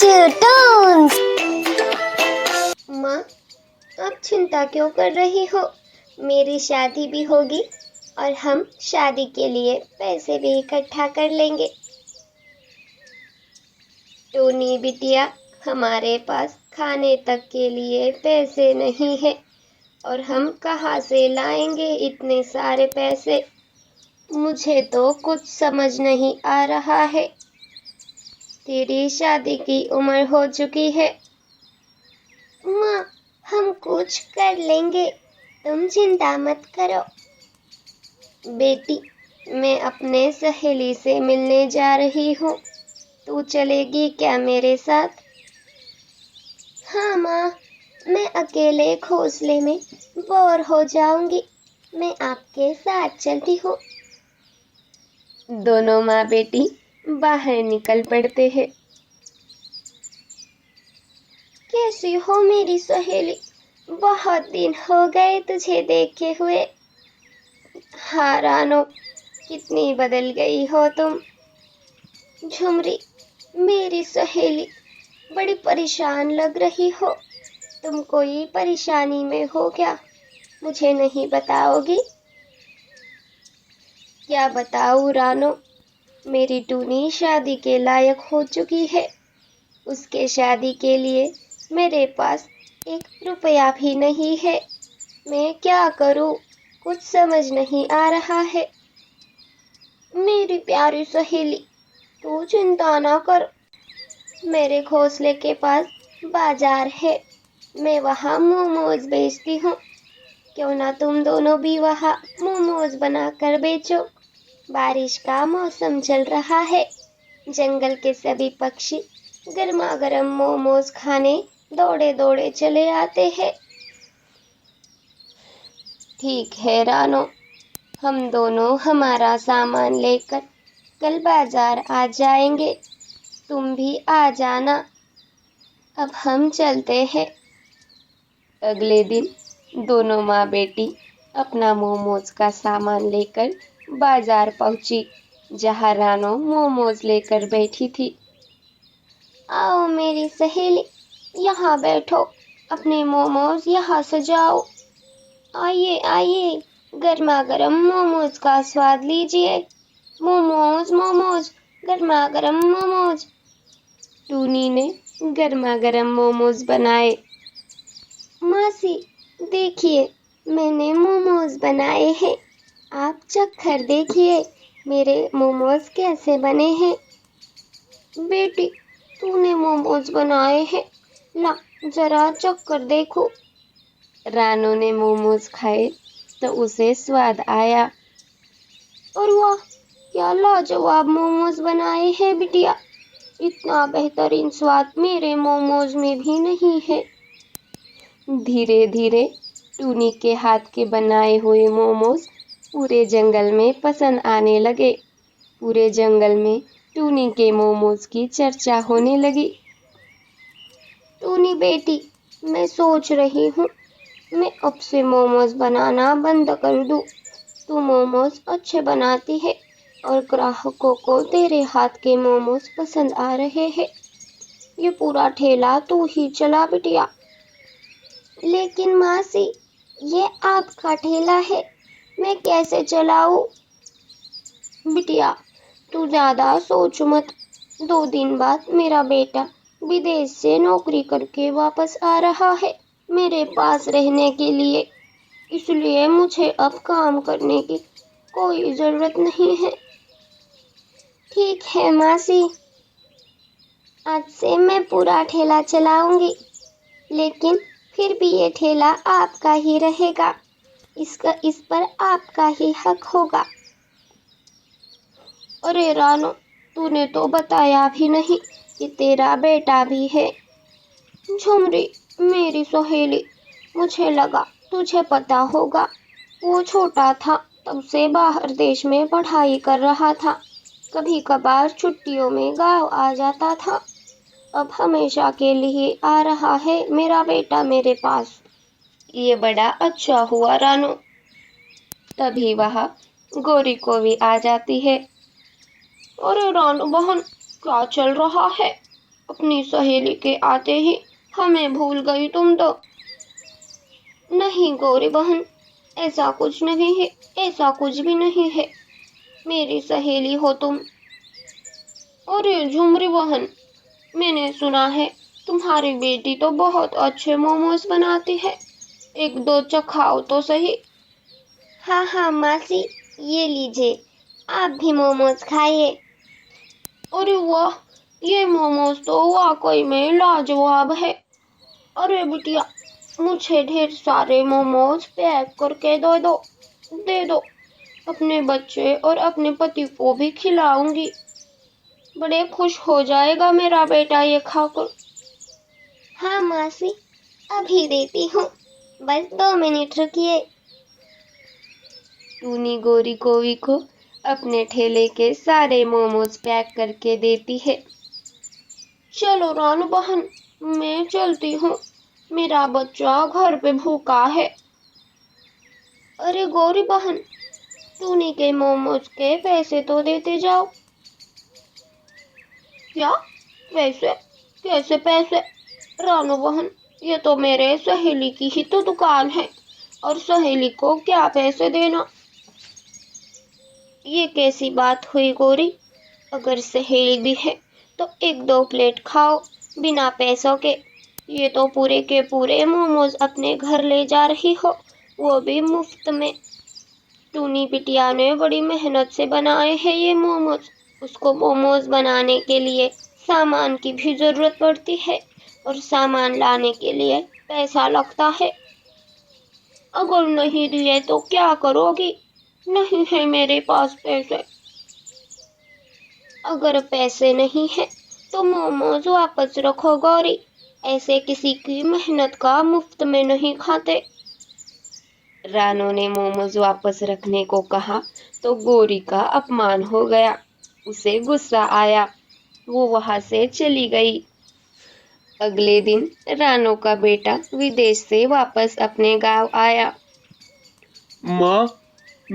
Toons. माँ, आप चिंता क्यों कर रही हो? मेरी शादी भी होगी और हम शादी के लिए पैसे भी इकट्ठा कर लेंगे। टूनी बिटिया, हमारे पास खाने तक के लिए पैसे नहीं है और हम कहाँ से लाएंगे इतने सारे पैसे? मुझे तो कुछ समझ नहीं आ रहा है। तेरी शादी की उम्र हो चुकी है। माँ, हम कुछ कर लेंगे, तुम चिंता मत करो। बेटी, मैं अपने सहेली से मिलने जा रही हूँ, तू चलेगी क्या मेरे साथ? हाँ माँ, मैं अकेले घोंसले में बोर हो जाऊंगी, मैं आपके साथ चलती हूँ। दोनों माँ बेटी बाहर निकल पड़ते हैं। कैसी हो मेरी सहेली? बहुत दिन हो गए तुझे देखे हुए। हाँ रानो, कितनी बदल गई हो तुम। झुमरी, मेरी सहेली, बड़ी परेशान लग रही हो। तुम कोई परेशानी में हो क्या? मुझे नहीं बताओगी? क्या बताऊं रानो, मेरी टूनी शादी के लायक हो चुकी है। उसके शादी के लिए मेरे पास 1 रुपया भी नहीं है। मैं क्या करूं, कुछ समझ नहीं आ रहा है। मेरी प्यारी सहेली, तू चिंता ना कर, मेरे घोंसले के पास बाजार है, मैं वहाँ मोमोज बेचती हूँ। क्यों ना तुम दोनों भी वहाँ मोमोज बनाकर बेचो। बारिश का मौसम चल रहा है, जंगल के सभी पक्षी गर्मा गर्म मोमोज खाने दौड़े दौड़े चले आते हैं। ठीक है रानो, हम दोनों हमारा सामान लेकर कल बाजार आ जाएंगे, तुम भी आ जाना। अब हम चलते हैं। अगले दिन दोनों माँ बेटी अपना मोमोज का सामान लेकर बाजार पहुंची, जहाँ रानो मोमोज लेकर बैठी थी। आओ मेरी सहेली, यहाँ बैठो, अपने मोमोज यहाँ सजाओ। आइए आइए, गर्मा गर्म मोमोज का स्वाद लीजिए। मोमोज मोमोज, गर्मा गर्म मोमोज। टूनी ने गर्मा गर्म मोमोज बनाए। मासी, देखिए, मैंने मोमोज बनाए हैं, आप चख कर देखिए मेरे मोमोज कैसे बने हैं। बेटी, तूने मोमोज बनाए हैं, ला जरा चख कर देखो। रानू ने मोमोज खाए तो उसे स्वाद आया। और वाह, क्या लाजवाब मोमोज बनाए हैं बिटिया, इतना बेहतरीन स्वाद मेरे मोमोज में भी नहीं है। धीरे धीरे टूनी के हाथ के बनाए हुए मोमोज पूरे जंगल में पसंद आने लगे। पूरे जंगल में टूनी के मोमोज की चर्चा होने लगी। टूनी बेटी, मैं सोच रही हूँ मैं अब से मोमोज बनाना बंद कर दूँ। तू मोमोज अच्छे बनाती है और ग्राहकों को तेरे हाथ के मोमोज पसंद आ रहे हैं। ये पूरा ठेला तू ही चला बिटिया। लेकिन मासी, ये आपका ठेला है, मैं कैसे चलाऊं? बिटिया, तू ज्यादा सोच मत। 2 दिन बाद मेरा बेटा विदेश से नौकरी करके वापस आ रहा है मेरे पास रहने के लिए, इसलिए मुझे अब काम करने की कोई जरूरत नहीं है। ठीक है मासी, आज से मैं पूरा ठेला चलाऊंगी, लेकिन फिर भी ये ठेला आपका ही रहेगा, इस पर आपका ही हक होगा। अरे रानो, तूने तो बताया भी नहीं कि तेरा बेटा भी है। झुमरी, मेरी सहेली, मुझे लगा तुझे पता होगा, वो छोटा था तब से बाहर देश में पढ़ाई कर रहा था, कभी कभार छुट्टियों में गाँव आ जाता था, अब हमेशा के लिए आ रहा है मेरा बेटा मेरे पास। ये बड़ा अच्छा हुआ रानो। तभी वह गोरी को भी आ जाती है। अरे रानू बहन, क्या चल रहा है? اپنی سہیلی کے آتے ہی ہمیں بھول گئی تم تو۔ نہیں گوری بہن، ایسا کچھ نہیں ہے، ایسا کچھ بھی نہیں ہے، میری سہیلی ہو تم۔ ارے جھمری بہن، میں نے سنا ہے تمہاری بیٹی تو بہت اچھے موموز بناتی ہے، ایک دو چکھاؤ تو صحیح۔ ہاں ہاں ماسی، یہ لیجیے، آپ بھی موموز کھائیے۔ ارے واہ، یہ موموز تو واقعی میں لاجواب ہے۔ ارے بٹیا، مجھے ڈھیر سارے موموز پیک کر کے دے دو، اپنے بچے اور اپنے پتی کو بھی کھلاؤں گی، بڑے خوش ہو جائے گا میرا بیٹا یہ کھا کر۔ ہاں ماسی، ابھی دیتی ہوں، بس 2 منٹ رکیے۔ ٹونی گوری کووی کو اپنے ٹھیلے کے سارے موموز پیک کر کے دیتی ہے۔ چلو رانو بہن، میں چلتی ہوں، میرا بچہ گھر پہ بھوکا ہے۔ ارے گوری بہن، ٹونی کے موموز کے پیسے تو دیتے جاؤ۔ کیا پیسے؟ کیسے پیسے؟ رانو بہن، یہ تو میرے سہیلی کی ہی تو دکان ہے، اور سہیلی کو کیا پیسے دینا؟ یہ کیسی بات ہوئی گوری؟ اگر سہیلی بھی ہے تو 1-2 پلیٹ کھاؤ بنا پیسوں کے، یہ تو پورے کے پورے موموز اپنے گھر لے جا رہی ہو، وہ بھی مفت میں۔ ٹونی بٹیا نے بڑی محنت سے بنائے ہیں یہ موموز، اس کو موموز بنانے کے لیے سامان کی بھی ضرورت پڑتی ہے، اور سامان لانے کے لیے پیسہ لگتا ہے۔ اگر نہیں دیے تو کیا کرو گی؟ نہیں ہے میرے پاس پیسے۔ اگر پیسے نہیں ہیں تو موموز واپس رکھو گوری، ایسے کسی کی محنت کا مفت میں نہیں کھاتے۔ رانو نے موموز واپس رکھنے کو کہا تو گوری کا اپمان ہو گیا، اسے غصہ آیا، وہ وہاں سے چلی گئی۔ اگلے دن رانو کا بیٹا ودیش سے واپس اپنے گاؤں آیا۔ ماں،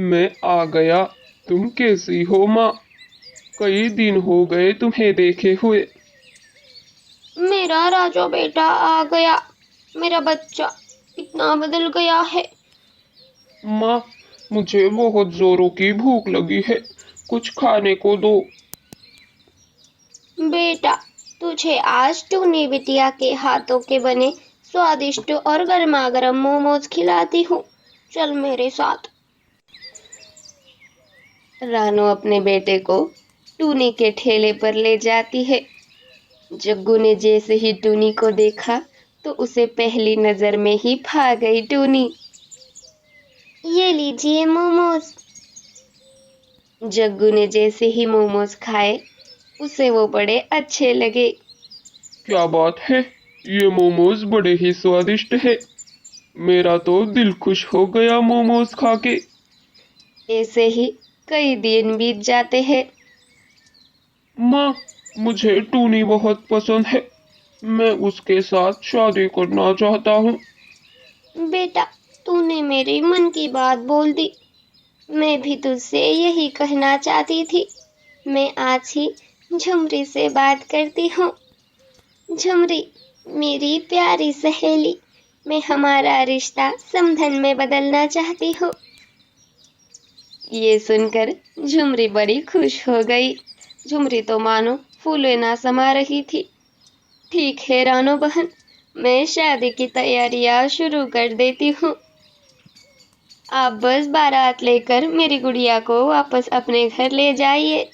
میں آ گیا، تم کیسی ہو ماں؟ کئی دن ہو گئے تمہیں دیکھے ہوئے۔ میرا راجو بیٹا آ گیا، میرا بچہ کتنا بدل گیا ہے۔ ماں، مجھے بہت زوروں کی بھوک لگی ہے، کچھ کھانے کو دو۔ بیٹا، تجھے آج ٹونی بٹیا کے ہاتھوں کے بنے سوادشٹ اور گرما گرم موموز کھلاتی ہوں، چل میرے ساتھ۔ رانو اپنے بیٹے کو ٹونی کے ٹھیلے پر لے جاتی ہے۔ جگو نے جیسے ہی ٹونی کو دیکھا تو اسے پہلی نظر میں ہی بھا گئی ٹونی۔ یہ لیجیے موموز۔ جگو نے جیسے ہی موموز کھائے اسے وہ بڑے اچھے لگے۔ کیا بات ہے، یہ موموز بڑے ہی سوادشٹ ہے، میرا تو دل خوش ہو گیا موموز کھا کے۔ ایسے ہی کئی دن بیت جاتے ہیں۔ ماں، مجھے ٹونی بہت پسند ہے، میں اس کے ساتھ شادی کرنا چاہتا ہوں۔ بیٹا، تو نے میرے من کی بات بول دی، میں بھی تجھ سے یہی کہنا چاہتی تھی۔ میں آج ہی جھمری سے بات کرتی ہوں۔ جھمری، میری پیاری سہیلی، میں ہمارا رشتہ سمدھن میں بدلنا چاہتی ہوں۔ یہ سن کر جھمری بڑی خوش ہو گئی، جھمری تو مانو پھولے نہ سما رہی تھی۔ ٹھیک ہے رانو بہن، میں شادی کی تیاریاں شروع کر دیتی ہوں، آپ بس بارات لے کر میری گڑیا کو واپس اپنے گھر لے جائیے۔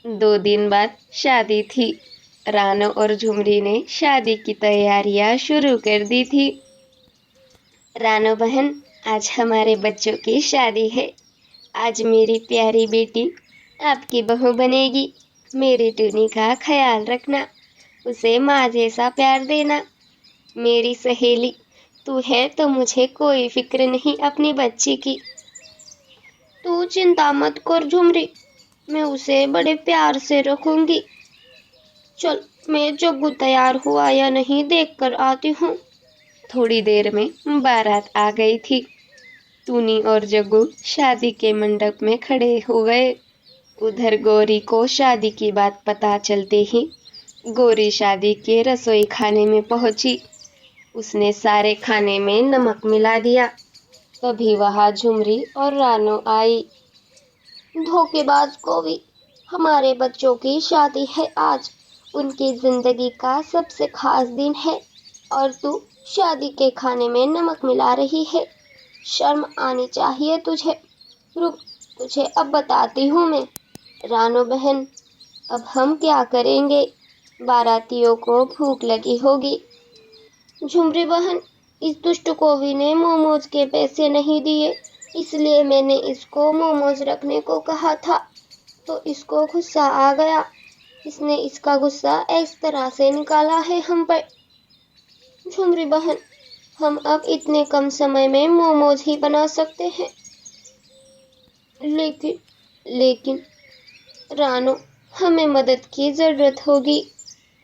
2 دن بعد شادی تھی، رانو اور جھمری نے شادی کی تیاریاں شروع کر دی تھی۔ رانو بہن، آج ہمارے بچوں کی شادی ہے، آج میری پیاری بیٹی آپ کی بہو بنے گی، میری ٹونی کا خیال رکھنا، اسے ماں جیسا پیار دینا۔ میری سہیلی تو ہے تو مجھے کوئی فکر نہیں اپنی بچی کی۔ تو چنتا مت کر جھمری، میں اسے بڑے پیار سے رکھوں گی۔ چل، میں جگو تیار ہوا یا نہیں دیکھ کر آتی ہوں۔ تھوڑی دیر میں بارات آ گئی تھی، ٹونی اور جگو شادی کے منڈپ میں کھڑے ہو گئے۔ ادھر گوری کو شادی کی بات پتہ چلتے ہی गौरी शादी के रसोई खाने में पहुंची। उसने सारे खाने में नमक मिला दिया। तभी वहां झुमरी और रानो आई। धोखेबाज कोवी, हमारे बच्चों की शादी है आज। उनकी जिंदगी का सबसे खास दिन है और तू शादी के खाने में नमक मिला रही है। शर्म आनी चाहिए तुझे। रुक, तुझे अब बताती हूँ मैं। रानो बहन, अब हम क्या करेंगे? बारातियों को भूख लगी होगी। झुमरी बहन, इस दुष्ट कोवी ने मोमोज के पैसे नहीं दिए, इसलिए मैंने इसको मोमोज रखने को कहा था, तो इसको गुस्सा आ गया। इसने इसका गुस्सा इस तरह से निकाला है हम पर। झुमरी बहन, हम अब इतने कम समय में मोमोज ही बना सकते हैं। लेकिन लेकिन रानो, हमें मदद की जरूरत होगी।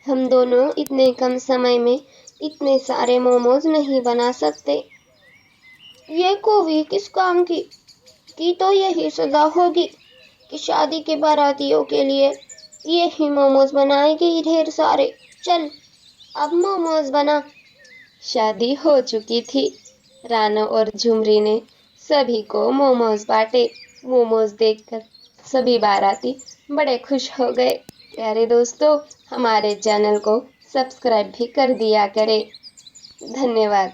हम दोनों इतने कम समय में इतने सारे मोमोज नहीं बना सकते। ये कोवी किस काम की तो यही सजा होगी कि शादी के बारातियों के लिए ये ही मोमोज बनाएगी ढेर सारे। चल, अब मोमोज बना। शादी हो चुकी थी। रानो और झुमरी ने सभी को मोमोज बांटे। मोमोज देखकर सभी बाराती बड़े खुश हो गए। प्यारे दोस्तों, हमारे चैनल को सब्सक्राइब भी कर दिया करें। धन्यवाद।